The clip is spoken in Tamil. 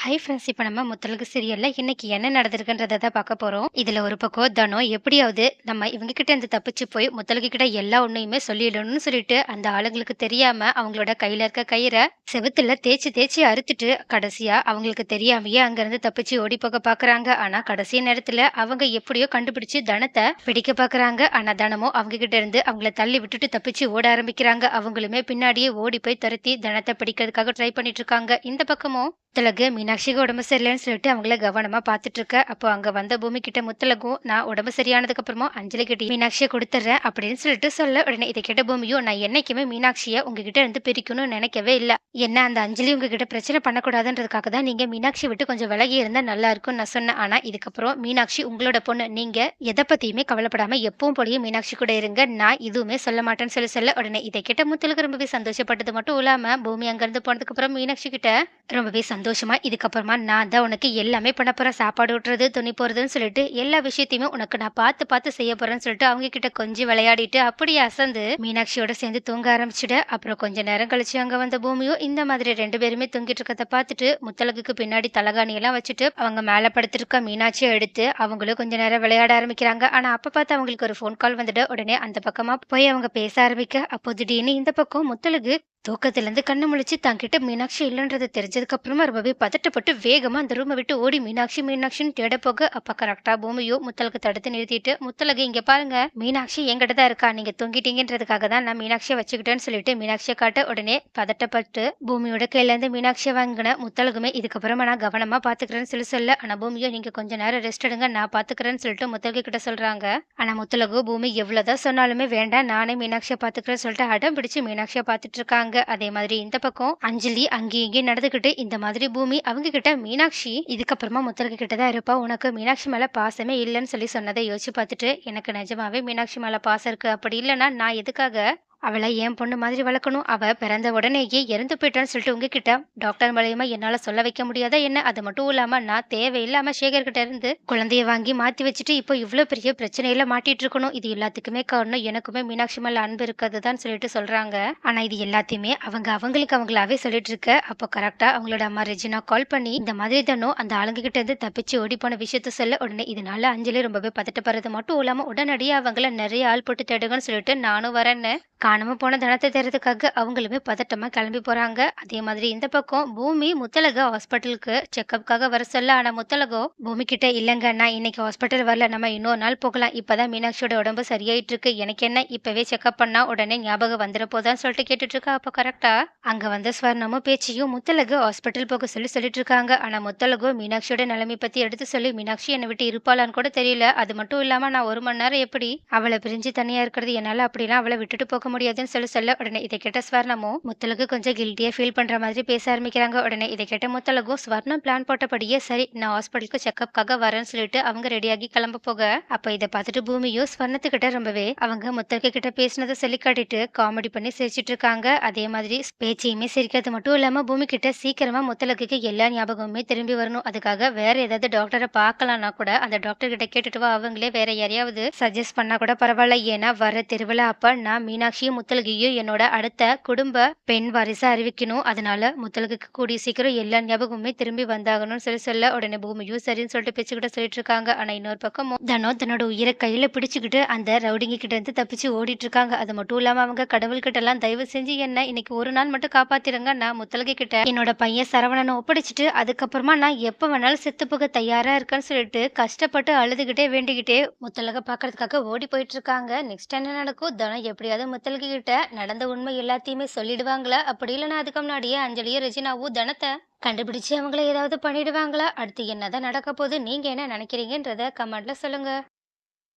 ஹை ஃப்ரெண்ட்ஸ், இப்ப நம்ம முத்தழகு சீரியல்ல இன்னைக்கு என்ன நடந்திருக்குன்றத தான் பார்க்க போறோம். இதுல ஒரு பக்கம் தனம் எப்படியாவது நம்ம இவங்க கிட்ட இருந்து தப்பிச்சு போய் முத்தழகு கிட்ட எல்லா உண்மையுமே சொல்லிடணும்னு சொல்லிட்டு அந்த ஆளுங்களுக்கு தெரியாம அவங்களோட கையில இருக்க கயிற செவுத்துல தேய்ச்சு தேய்ச்சு அறுத்துட்டு கடைசியா அவங்களுக்கு தெரியாமயே அங்கிருந்து தப்பிச்சு ஓடி போக பாக்குறாங்க. ஆனா கடைசி நேரத்துல அவங்க எப்படியோ கண்டுபிடிச்சு தனத்தை பிடிக்க பாக்குறாங்க. ஆனா தனமும் அவங்க கிட்ட இருந்து அவங்கள தள்ளி விட்டுட்டு தப்பிச்சு ஓட ஆரம்பிக்கிறாங்க. அவங்களுமே பின்னாடியே ஓடி போய் துரத்தி தனத்தை பிடிக்கிறதுக்காக ட்ரை பண்ணிட்டு இருக்காங்க. இந்த பக்கமும் முத்தழகு மீனாட்சிக்கு உடம்பு சரியில்லைன்னு சொல்லிட்டு அவங்கள கவனமா பாத்துட்டு இருக்க. அப்போ அங்க வந்த பூமி கிட்ட முத்தழகும், நான் உடம்பு சரியானதுக்கு அப்புறமா அஞ்சலி கிட்ட மீனாட்சியை கொடுத்துட்றேன் அப்படின்னு சொல்லிட்டு சொல்ல, உடனே இதை கேட்ட பூமியும், நான் என்னைக்குமே மீனாட்சியை உங்ககிட்ட இருந்து பிரிக்கணும்னு நினைக்கவே இல்ல. என்ன அந்த அஞ்சலி உங்ககிட்ட பிரச்சனை பண்ணக்கூடாதுன்றதுக்காக தான் நீங்க மீனாட்சி விட்டு கொஞ்சம் விலகி இருந்தா நல்லா இருக்கும்னு நான் சொன்னேன். ஆனா இதுக்கப்புறம் மீனாட்சி உங்களோட பொண்ணு, நீங்க எதை பத்தியுமே கவலைப்படாம எப்பவும் போலயே மீனாட்சி கூட இருங்க, நான் எதுவுமே சொல்ல மாட்டேன்னு சொல்ல உடனே இதை கேட்ட முத்தழகு ரொம்பவே சந்தோஷப்பட்டது மட்டும் இல்லாம பூமி அங்கிருந்து போனதுக்கு அப்புறம் மீனாட்சி கிட்ட ரொம்பவே சந்தோஷமா, இதுக்கப்புறமா நான் தான் உனக்கு எல்லாமே பண்ண போறேன். சாப்பாடு ஊட்டுறது, துணி போடுறதுன்னு சொல்லிட்டு எல்லா விஷயத்தையுமே உனக்கு நான் பார்த்து பார்த்து செய்ய போறேன்னு சொல்லிட்டு அவங்க கிட்ட கொஞ்சி விளையாடிட்டு அப்படியே அசந்து மீனாட்சியோட சேர்ந்து தூங்க ஆரம்பிச்சுட. அப்புறம் கொஞ்ச நேரம் கழிச்சு அங்க வந்த பூமியும் இந்த மாதிரி 2 பேருமே தூங்கிட்டு இருக்கத பார்த்துட்டு முத்தழகுக்கு பின்னாடி தலகாணி எல்லாம் வச்சுட்டு அவங்க மேல படுத்திருக்க மீனாட்சியை எடுத்து அவங்களும் கொஞ்ச நேரம் விளையாட ஆரம்பிக்கிறாங்க. ஆனா அப்ப பார்த்து அவங்களுக்கு ஒரு ஃபோன் கால் வந்துட்டு உடனே அந்த பக்கமா போய் அவங்க பேச ஆரம்பிக்க, அப்போ திடீர்னு இந்த பக்கம் முத்தழகு தூக்கத்திலிருந்து கண்ணு முழிச்சு தன்கிட்ட மீனாட்சி இல்லைன்றது தெரிஞ்சதுக்கு அப்புறமா ரொம்பவே பதட்டப்பட்டு வேகமா அந்த ரூமை விட்டு ஓடி மீனாட்சி மீனாட்சின்னு தேட போக, அப்ப கரெக்டா பூமியோ முத்தழகு தடுத்து நிறுத்திட்டு, முத்தழகு இங்க பாருங்க, மீனாட்சி என்கிட்ட தான் இருக்கா, நீங்க தூங்கிட்டீங்கன்றதுக்காக தான் நான் மீனாட்சியை வச்சுக்கிட்டேன்னு சொல்லிட்டு மீனாட்சியை காட்ட, உடனே பதட்டப்பட்டு பூமியோட கையில இருந்து மீனாட்சியை வாங்கின முத்தழகுமே இதுக்கப்புறமா நான் கவனமா பாத்துக்கிறேன்னு சொல்ல, ஆனா பூமியோ நீங்க கொஞ்ச நேரம் ரெஸ்ட் எடுங்க, நான் பாத்துக்கிறேன்னு சொல்லிட்டு முத்தழகு கிட்ட சொல்றாங்க. ஆனா முத்தழகு பூமி எவ்வளவுதான் சொன்னாலுமே வேண்டாம், நானே மீனாட்சியை பாத்துக்கிறேன்னு சொல்லிட்டு அடம் பிடிச்சு மீனாட்சியை பாத்துட்டு இருக்காங்க. அதே மாதிரி இந்த பக்கம் அஞ்சலி அங்கேயும் இங்கேயும் நடந்துகிட்டு இந்த மாதிரி பூமி அவங்க கிட்ட மீனாட்சி இதுக்கப்புறமா முத்தழகு கிட்ட தான் இருப்பா, உனக்கு மீனாட்சி மேல பாசமே இல்லைன்னு சொன்னதை யோசிச்சு பார்த்துட்டு, எனக்கு நிஜமாவே மீனாட்சி மேல பாசம் இருக்கு, அப்படி இல்லைன்னா நான் எதுக்காக அவளை என் பொண்ணு மாதிரி வளர்க்கணும், அவ பிறந்த உடனேயே இறந்து போயிட்டான்னு சொல்லிட்டு உங்ககிட்ட டாக்டர் மூலியமா என்னால சொல்ல வைக்க முடியாதா என்ன? அது மட்டும் இல்லாம நான் தேவையில்லாம சேகர் கிட்ட இருந்து குழந்தைய வாங்கி மாத்தி வச்சுட்டு இப்போ இவ்வளவு பெரிய பிரச்சனையில மாட்டிட்டு இருக்கணும். இது எல்லாத்துக்குமே காரணம் எனக்குமே மீனாட்சி மேல அன்பு இருக்கிறதுதான் சொல்லிட்டு சொல்றாங்க. ஆனா இது எல்லாத்தையுமே அவங்களுக்கு அவங்களாவே சொல்லிட்டு இருக்க. அப்போ கரெக்டா அவங்களோட அம்மா ரெஜினா கால் பண்ணி இந்த மாதிரி தானோ அந்த ஆளுங்க கிட்ட இருந்து தப்பிச்சு ஓடி போன விஷயத்த சொல்ல, உடனே இதனால அஞ்சலி ரொம்பவே பதட்டப்படுறது மட்டும் இல்லாம உடனடியே அவங்கள நிறைய ஆள் போட்டு தேடுங்கன்னு சொல்லிட்டு நானும் வரேன்னு காணாம போன தனத்தை தேடுறதுக்காக அவங்களுமே பதட்டமா கிளம்பி போறாங்க. அதே மாதிரி இந்த பக்கம் பூமி முத்தழக ஹாஸ்பிட்டலுக்கு செக்கப்காக வர சொல்ல, ஆனா முத்தழகோ பூமி கிட்ட இல்லங்க, நான் இன்னைக்கு ஹாஸ்பிட்டல் வரல, நம்ம இன்னொரு நாள் போகலாம், இப்பதான் மீனாட்சியோட உடம்பு சரியாயிட்டு இருக்கு, எனக்கு என்ன இப்பவே செக்அப் பண்ணா உடனே ஞாபகம் வந்துட போதான்னு சொல்லிட்டு கேட்டுட்டு இருக்கா. அப்ப கரெக்டா அங்க வந்த ஸ்வர்ணமும் பேச்சியும் முத்தழகு ஹாஸ்பிட்டல் போக சொல்லிட்டு இருக்காங்க. ஆனா முத்தழகோ மீனாட்சியோட நிலைமை பத்தி எடுத்து சொல்லி, மீனாட்சி என்னை விட்டு இருப்பாளான்னு கூட தெரியல, அது மட்டும் இல்லாம நான் 1 மணி நேரம் எப்படி அவளை பிரிஞ்சு தனியா இருக்கிறது, என்னால அப்படிலாம் அவளை விட்டுட்டு போக முடியாதுன்னு சொல்ல உடனே இதை கேட்ட ஸ்வர்ணமும் முத்தழகு கொஞ்சம் கில்ட்டியா ஃபீல் பண்ற மாதிரி பேச ஆரம்பிக்கிறாங்க. உடனே இதை கேட்ட முத்தழகும் ஸ்வர்ணம் பிளான் போட்டபடியே சரி நான் ஹாஸ்பிட்டலுக்கு செக்அப்காக வரேன்னு சொல்லிட்டு அவங்க ரெடியாகி கிளம்ப போக, அப்ப இதை பார்த்துட்டு பூமியும் ஸ்வர்ணத்துக்கிட்ட ரொம்பவே அவங்க முத்தழகு கிட்ட பேசினதை சொல்லி காட்டிட்டு காமெடி பண்ணி சிரிச்சிட்டு இருக்காங்க. அதே மாதிரி பேச்சையுமே சிரிக்கிறது மட்டும் இல்லாம பூமி கிட்ட சீக்கிரமா முத்தழகுக்கு எல்லா ஞாபகமுமே திரும்பி வரணும், அதுக்காக வேற ஏதாவது டாக்டரை பார்க்கலாம்னா கூட அந்த டாக்டர் கிட்ட கேட்டுட்டு வா, அவங்களே வேற யாரையாவது சஜஸ்ட் பண்ணா கூட பரவாயில்ல, ஏன்னா வர திருவிழா அப்ப நான் மீனாட்சியும் முத்தழகையும் என்னோட அடுத்த குடும்ப பெண் வாரிசா அறிவிக்கணும், அதனால முத்தழகுக்கு கூடிய சீக்கிரம் எல்லா ஞாபகமுமே திரும்பி வந்தாகணும்னு சொல்ல உடனே பூமியும் சரின்னு சொல்லிட்டு பேச்சுக்கிட்ட சொல்லிட்டு இருக்காங்க. ஆனா இன்னொரு பக்கம் தனோ தன்னோட உயிரை கையில பிடிச்சுக்கிட்டு அந்த ரவுடிங்க கிட்ட இருந்து தப்பிச்சு ஓடிட்டு இருக்காங்க. அது மட்டும் இல்லாம அவங்க கடவுள் கிட்ட எல்லாம் தயவு செஞ்சு என்ன இன்னைக்கு ஒரு நாள் மட்டும் காப்பாத்திருங்க, நான் முத்தழகை கிட்ட என்னோட பையன் சரவணனை ஒப்படைச்சிட்டு அதுக்கப்புறமா நான் எப்ப வேணாலும் செத்து போக தயாரா இருக்கேன்னு சொல்லிட்டு கஷ்டப்பட்டு அழுதுகிட்டே வேண்டிக்கிட்டே முத்தழகை பாக்குறதுக்காக ஓடி போயிட்டு இருக்காங்க. நெக்ஸ்ட் என்ன நடக்கும், தனம் எப்படியாவது முத்தழகு கிட்ட நடந்த உண்மை எல்லாத்தையுமே சொல்லிடுவாங்களா, அப்படி இல்லைன்னா அதுக்கு முன்னாடியே அஞ்சலியும் ரெஜினாவும் தனத்தை கண்டுபிடிச்சு அவங்கள ஏதாவது பண்ணிடுவாங்களா, அடுத்து என்னதான் நடக்க போகுது, நீங்க என்ன நினைக்கிறீங்கன்றத கமெண்ட்ல சொல்லுங்க.